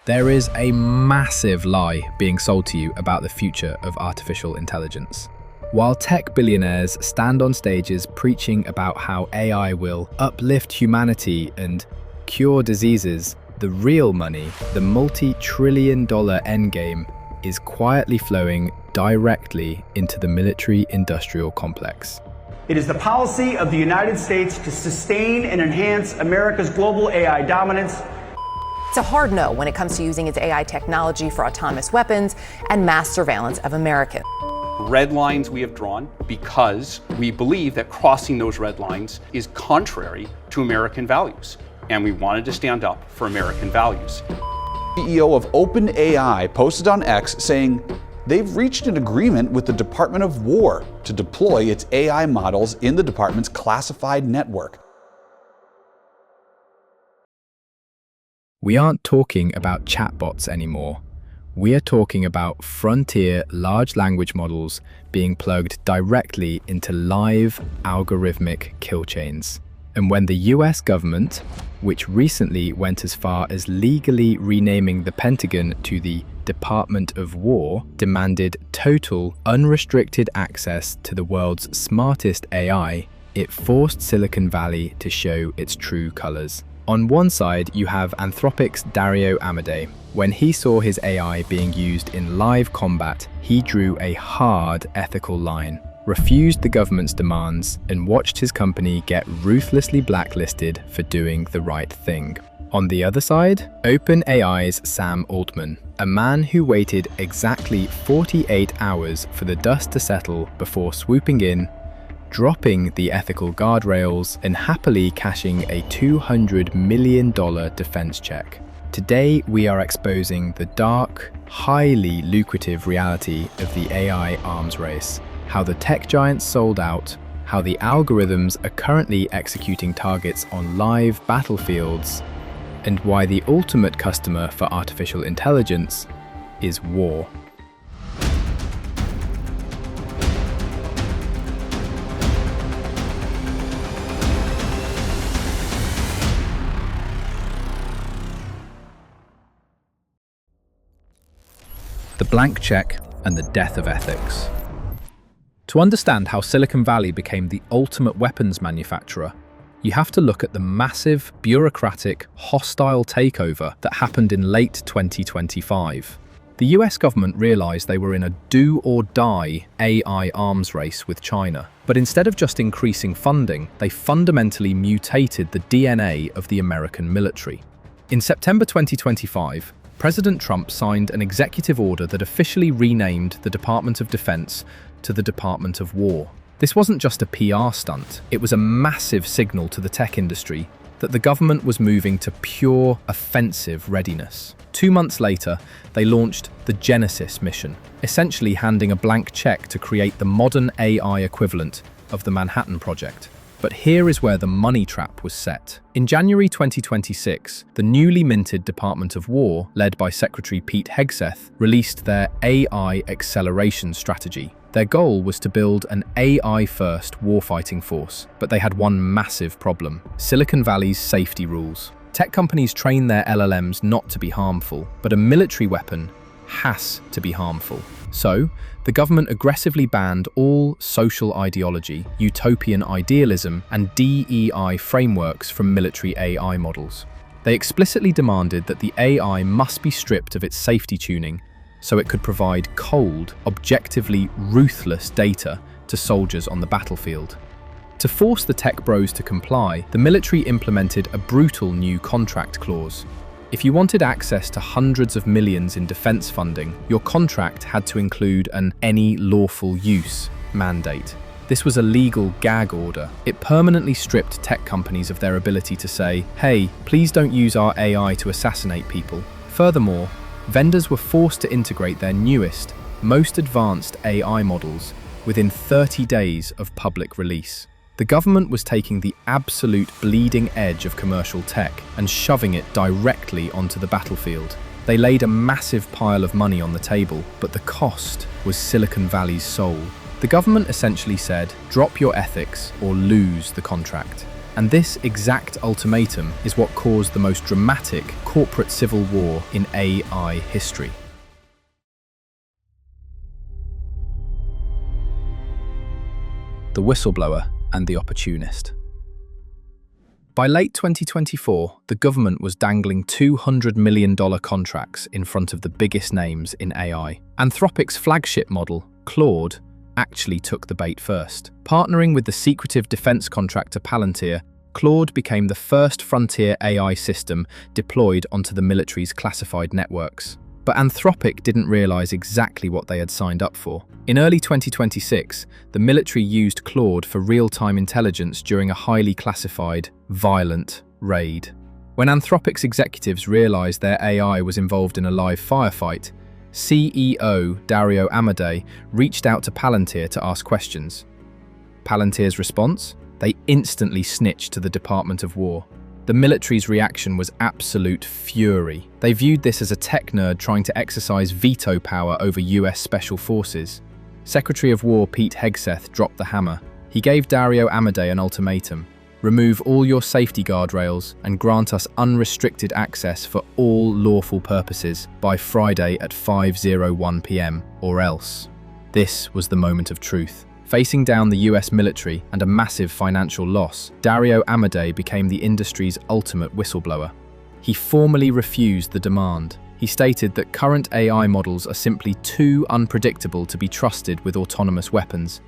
There is a massive lie being sold to you about the future of artificial intelligence. While tech billionaires stand on stages preaching about how AI will uplift humanity and cure diseases, the real money, the multi-trillion-dollar endgame, is quietly flowing directly into the military-industrial complex. It is the policy of the United States to sustain and enhance America's global AI dominance. It's a hard no when it comes to using its AI technology for autonomous weapons and mass surveillance of Americans. Red lines we have drawn because we believe that crossing those red lines is contrary to American values, and we wanted to stand up for American values. CEO of OpenAI posted on X saying they've reached an agreement with the Department of War to deploy its AI models in the department's classified network. We aren't talking about chatbots anymore. We are talking about frontier large language models being plugged directly into live algorithmic kill chains. And when the US government, which recently went as far as legally renaming the Pentagon to the Department of War, demanded total, unrestricted access to the world's smartest AI, it forced Silicon Valley to show its true colors. On one side, you have Anthropic's Dario Amodei. When he saw his AI being used in live combat, he drew a hard ethical line, refused the government's demands, and watched his company get ruthlessly blacklisted for doing the right thing. On the other side, OpenAI's Sam Altman, a man who waited exactly 48 hours for the dust to settle before swooping in, dropping the ethical guardrails, and happily cashing a $200 million defense check. Today, we are exposing the dark, highly lucrative reality of the AI arms race, how the tech giants sold out, how the algorithms are currently executing targets on live battlefields, and why the ultimate customer for artificial intelligence is war. The blank check and the death of ethics. To understand how Silicon Valley became the ultimate weapons manufacturer, you have to look at the massive, bureaucratic, hostile takeover that happened in late 2025. The US government realized they were in a do-or-die AI arms race with China. But instead of just increasing funding, they fundamentally mutated the DNA of the American military. In September 2025, President Trump signed an executive order that officially renamed the Department of Defense to the Department of War. This wasn't just a PR stunt, it was a massive signal to the tech industry that the government was moving to pure offensive readiness. 2 months later, they launched the Genesis mission, essentially handing a blank check to create the modern AI equivalent of the Manhattan Project. But here is where the money trap was set. In January 2026, the newly minted Department of War, led by Secretary Pete Hegseth, released their AI acceleration strategy. Their goal was to build an AI-first warfighting force, but they had one massive problem: Silicon Valley's safety rules. Tech companies train their LLMs not to be harmful, but a military weapon has to be harmful. So, the government aggressively banned all social ideology, utopian idealism, and DEI frameworks from military AI models. They explicitly demanded that the AI must be stripped of its safety tuning so it could provide cold, objectively ruthless data to soldiers on the battlefield. To force the tech bros to comply, the military implemented a brutal new contract clause. If you wanted access to hundreds of millions in defense funding, your contract had to include an any lawful use mandate. This was a legal gag order. It permanently stripped tech companies of their ability to say, hey, please don't use our AI to assassinate people. Furthermore, vendors were forced to integrate their newest, most advanced AI models within 30 days of public release. The government was taking the absolute bleeding edge of commercial tech and shoving it directly onto the battlefield. They laid a massive pile of money on the table, but the cost was Silicon Valley's soul. The government essentially said, drop your ethics or lose the contract. And this exact ultimatum is what caused the most dramatic corporate civil war in AI history. The Whistleblower and the Opportunist. By late 2024, the government was dangling $200 million contracts in front of the biggest names in AI. Anthropic's flagship model, Claude, actually took the bait first. Partnering with the secretive defense contractor Palantir, Claude became the first frontier AI system deployed onto the military's classified networks. But Anthropic didn't realize exactly what they had signed up for. In early 2026, the military used Claude for real-time intelligence during a highly classified, violent raid. When Anthropic's executives realized their AI was involved in a live firefight, CEO Dario Amodei reached out to Palantir to ask questions. Palantir's response? They instantly snitched to the Department of War. The military's reaction was absolute fury. They viewed this as a tech nerd trying to exercise veto power over US Special Forces. Secretary of War Pete Hegseth dropped the hammer. He gave Dario Amodei an ultimatum: remove all your safety guardrails and grant us unrestricted access for all lawful purposes by Friday at 5:01 p.m. or else. This was the moment of truth. Facing down the US military and a massive financial loss, Dario Amodei became the industry's ultimate whistleblower. He formally refused the demand. He stated that current AI models are simply too unpredictable to be trusted with autonomous weapons,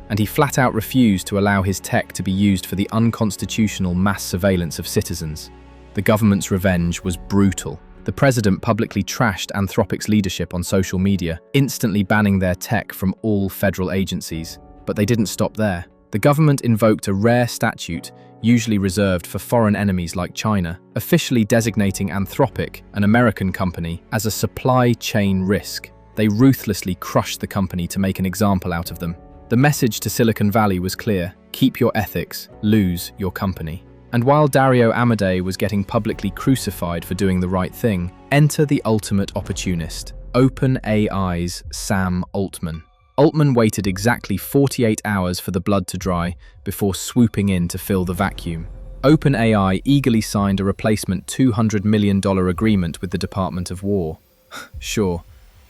and he flat out refused to allow his tech to be used for the unconstitutional mass surveillance of citizens. The government's revenge was brutal. The president publicly trashed Anthropic's leadership on social media, instantly banning their tech from all federal agencies. But they didn't stop there. The government invoked a rare statute, usually reserved for foreign enemies like China, officially designating Anthropic, an American company, as a supply chain risk. They ruthlessly crushed the company to make an example out of them. The message to Silicon Valley was clear: keep your ethics, lose your company. And while Dario Amodei was getting publicly crucified for doing the right thing, enter the ultimate opportunist, OpenAI's Sam Altman. Altman waited exactly 48 hours for the blood to dry before swooping in to fill the vacuum. OpenAI eagerly signed a replacement $200 million agreement with the Department of War. Sure,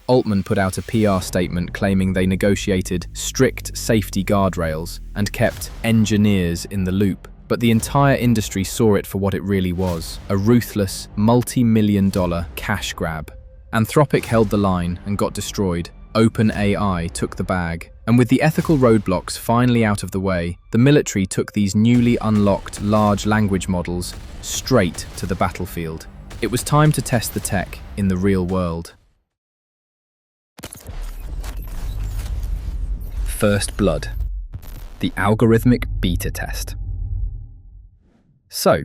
Altman put out a PR statement claiming they negotiated strict safety guardrails and kept engineers in the loop. But the entire industry saw it for what it really was: a ruthless, multi-million-dollar cash grab. Anthropic held the line and got destroyed. OpenAI took the bag. And with the ethical roadblocks finally out of the way, the military took these newly unlocked large language models straight to the battlefield. It was time to test the tech in the real world. First blood. The algorithmic beta test. So,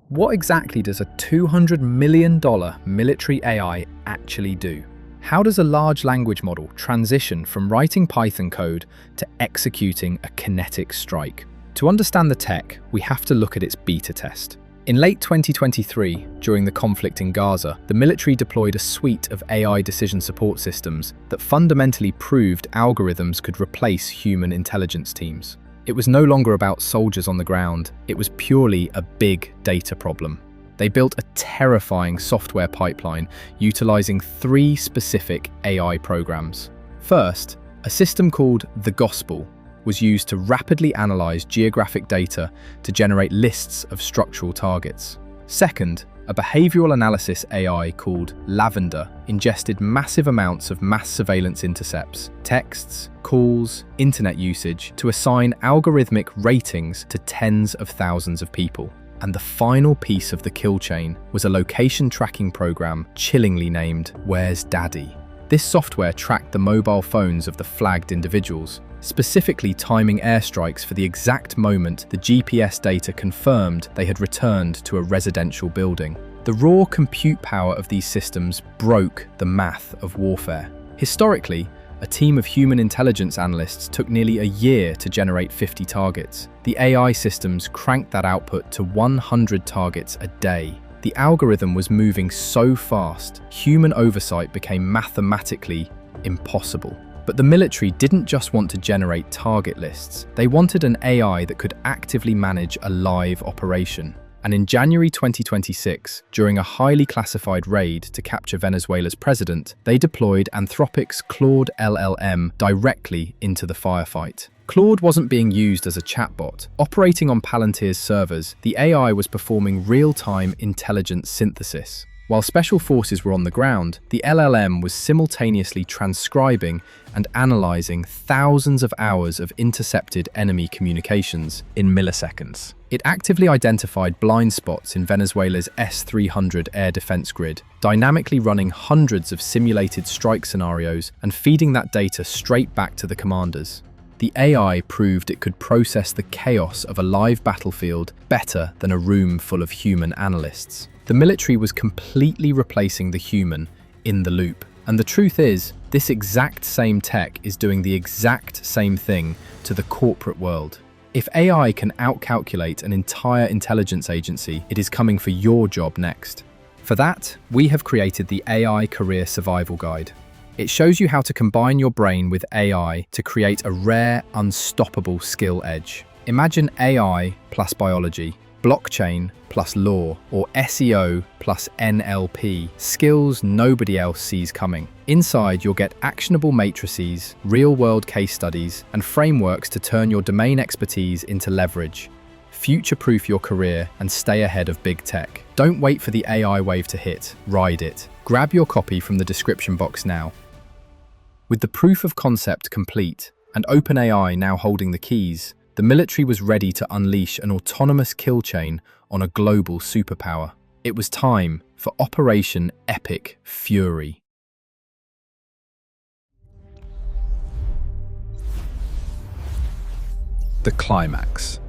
what exactly does a $200 million military AI actually do? How does a large language model transition from writing Python code to executing a kinetic strike? To understand the tech, we have to look at its beta test. In late 2023, during the conflict in Gaza, the military deployed a suite of AI decision support systems that fundamentally proved algorithms could replace human intelligence teams. It was no longer about soldiers on the ground, it was purely a big data problem. They built a terrifying software pipeline utilizing 3 specific AI programs. First, a system called The Gospel was used to rapidly analyze geographic data to generate lists of structural targets. Second, a behavioral analysis AI called Lavender ingested massive amounts of mass surveillance intercepts, texts, calls, internet usage to assign algorithmic ratings to tens of thousands of people. And the final piece of the kill chain was a location tracking program chillingly named Where's Daddy? This software tracked the mobile phones of the flagged individuals, specifically timing airstrikes for the exact moment the GPS data confirmed they had returned to a residential building. The raw compute power of these systems broke the math of warfare. Historically, a team of human intelligence analysts took nearly a year to generate 50 targets. The AI systems cranked that output to 100 targets a day. The algorithm was moving so fast, human oversight became mathematically impossible. But the military didn't just want to generate target lists. They wanted an AI that could actively manage a live operation. And in January 2026, during a highly classified raid to capture Venezuela's president, they deployed Anthropic's Claude LLM directly into the firefight. Claude wasn't being used as a chatbot. Operating on Palantir's servers, the AI was performing real-time intelligence synthesis. While special forces were on the ground, the LLM was simultaneously transcribing and analyzing thousands of hours of intercepted enemy communications in milliseconds. It actively identified blind spots in Venezuela's S-300 air defense grid, dynamically running hundreds of simulated strike scenarios and feeding that data straight back to the commanders. The AI proved it could process the chaos of a live battlefield better than a room full of human analysts. The military was completely replacing the human in the loop. And the truth is, this exact same tech is doing the exact same thing to the corporate world. If AI can outcalculate an entire intelligence agency, it is coming for your job next. For that, we have created the AI Career Survival Guide. It shows you how to combine your brain with AI to create a rare, unstoppable skill edge. Imagine AI plus biology, blockchain plus law, or SEO plus NLP, skills nobody else sees coming. Inside, you'll get actionable matrices, real-world case studies, and frameworks to turn your domain expertise into leverage. Future-proof your career and stay ahead of big tech. Don't wait for the AI wave to hit, ride it. Grab your copy from the description box now. With the proof of concept complete, and OpenAI now holding the keys, the military was ready to unleash an autonomous kill chain on a global superpower. It was time for Operation Epic Fury. The Climax,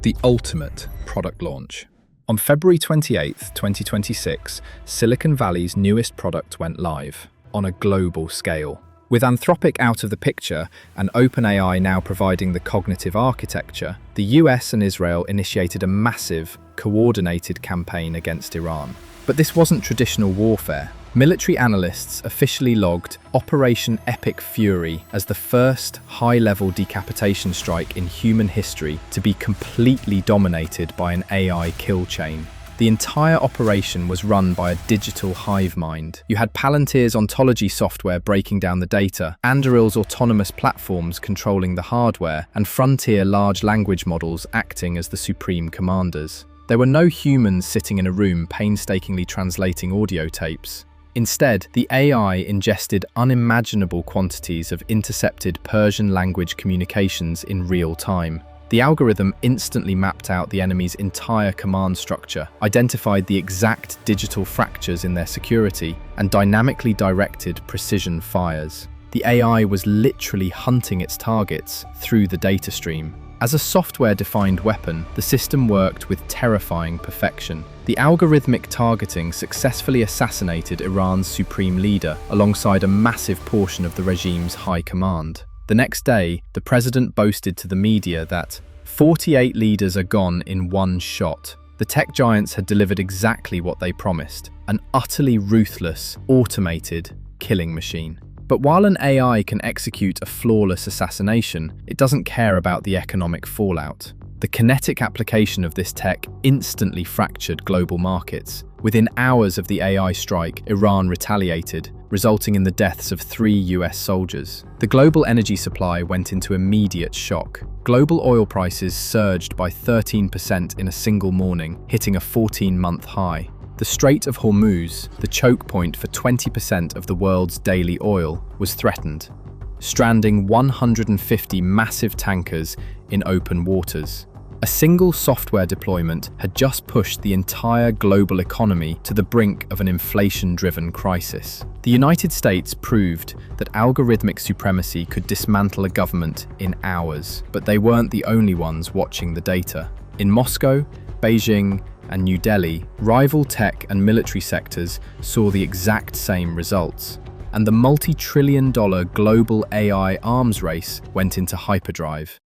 the ultimate product launch. On February 28, 2026, Silicon Valley's newest product went live on a global scale. With Anthropic out of the picture and OpenAI now providing the cognitive architecture, the US and Israel initiated a massive, coordinated campaign against Iran. But this wasn't traditional warfare. Military analysts officially logged Operation Epic Fury as the first high-level decapitation strike in human history to be completely dominated by an AI kill chain. The entire operation was run by a digital hive mind. You had Palantir's ontology software breaking down the data, Anduril's autonomous platforms controlling the hardware, and frontier large language models acting as the supreme commanders. There were no humans sitting in a room painstakingly translating audio tapes. Instead, the AI ingested unimaginable quantities of intercepted Persian language communications in real time. The algorithm instantly mapped out the enemy's entire command structure, identified the exact digital fractures in their security, and dynamically directed precision fires. The AI was literally hunting its targets through the data stream. As a software-defined weapon, the system worked with terrifying perfection. The algorithmic targeting successfully assassinated Iran's supreme leader, alongside a massive portion of the regime's high command. The next day, the president boasted to the media that 48 leaders are gone in one shot. The tech giants had delivered exactly what they promised, an utterly ruthless, automated killing machine. But while an AI can execute a flawless assassination, it doesn't care about the economic fallout. The kinetic application of this tech instantly fractured global markets. Within hours of the AI strike, Iran retaliated, resulting in the deaths of 3 US soldiers. The global energy supply went into immediate shock. Global oil prices surged by 13% in a single morning, hitting a 14-month high. The Strait of Hormuz, the choke point for 20% of the world's daily oil, was threatened, stranding 150 massive tankers in open waters. A single software deployment had just pushed the entire global economy to the brink of an inflation-driven crisis. The United States proved that algorithmic supremacy could dismantle a government in hours, but they weren't the only ones watching the data. In Moscow, Beijing, and New Delhi, rival tech and military sectors saw the exact same results, and the multi-trillion-dollar global AI arms race went into hyperdrive.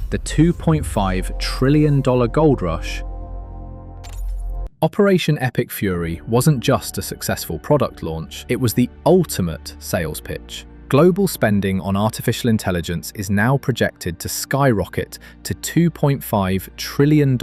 The $2.5 trillion gold rush Operation Epic Fury wasn't just a successful product launch, it was the ultimate sales pitch. Global spending on artificial intelligence is now projected to skyrocket to $2.5 trillion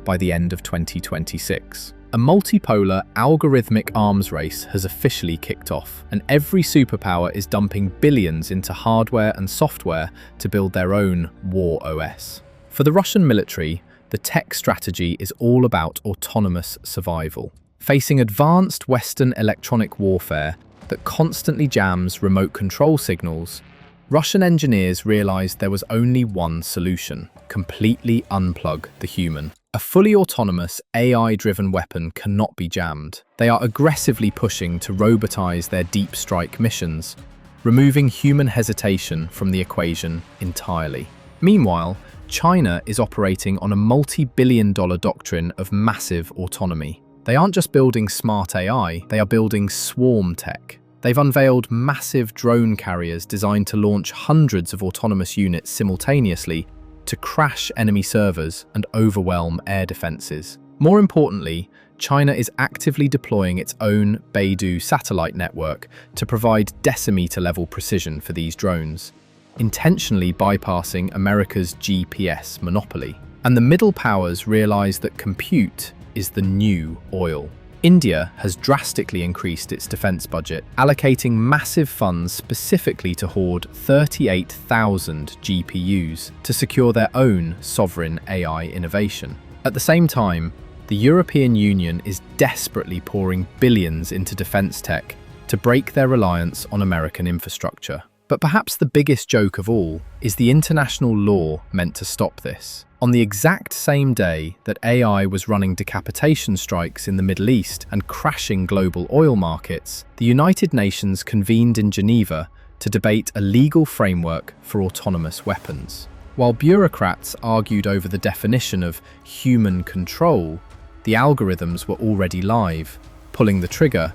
by the end of 2026. A multipolar, algorithmic arms race has officially kicked off, and every superpower is dumping billions into hardware and software to build their own war OS. For the Russian military, the tech strategy is all about autonomous survival. Facing advanced Western electronic warfare that constantly jams remote control signals, Russian engineers realized there was only one solution: completely unplug the human. A fully autonomous, AI-driven weapon cannot be jammed. They are aggressively pushing to robotize their deep strike missions, removing human hesitation from the equation entirely. Meanwhile, China is operating on a multi-billion-dollar doctrine of massive autonomy. They aren't just building smart AI, they are building swarm tech. They've unveiled massive drone carriers designed to launch hundreds of autonomous units simultaneously to crash enemy servers and overwhelm air defenses. More importantly, China is actively deploying its own Beidou satellite network to provide decimeter-level precision for these drones, intentionally bypassing America's GPS monopoly. And the middle powers realize that compute is the new oil. India has drastically increased its defense budget, allocating massive funds specifically to hoard 38,000 GPUs to secure their own sovereign AI innovation. At the same time, the European Union is desperately pouring billions into defense tech to break their reliance on American infrastructure. But perhaps the biggest joke of all is the international law meant to stop this. On the exact same day that AI was running decapitation strikes in the Middle East and crashing global oil markets, the United Nations convened in Geneva to debate a legal framework for autonomous weapons. While bureaucrats argued over the definition of human control, the algorithms were already live, pulling the trigger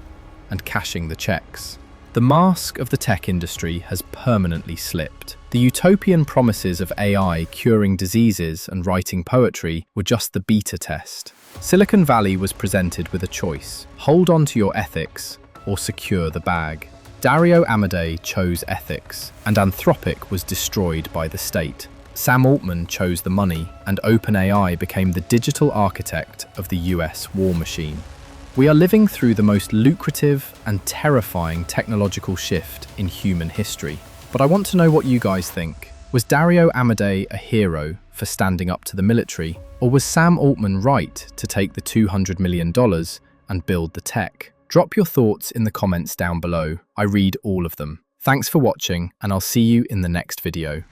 and cashing the checks. The mask of the tech industry has permanently slipped. The utopian promises of AI curing diseases and writing poetry were just the beta test. Silicon Valley was presented with a choice: hold on to your ethics or secure the bag. Dario Amodei chose ethics, and Anthropic was destroyed by the state. Sam Altman chose the money, and OpenAI became the digital architect of the US war machine. We are living through the most lucrative and terrifying technological shift in human history. But I want to know what you guys think. Was Dario Amodei a hero for standing up to the military? Or was Sam Altman right to take the $200 million and build the tech? Drop your thoughts in the comments down below. I read all of them. Thanks for watching, and I'll see you in the next video.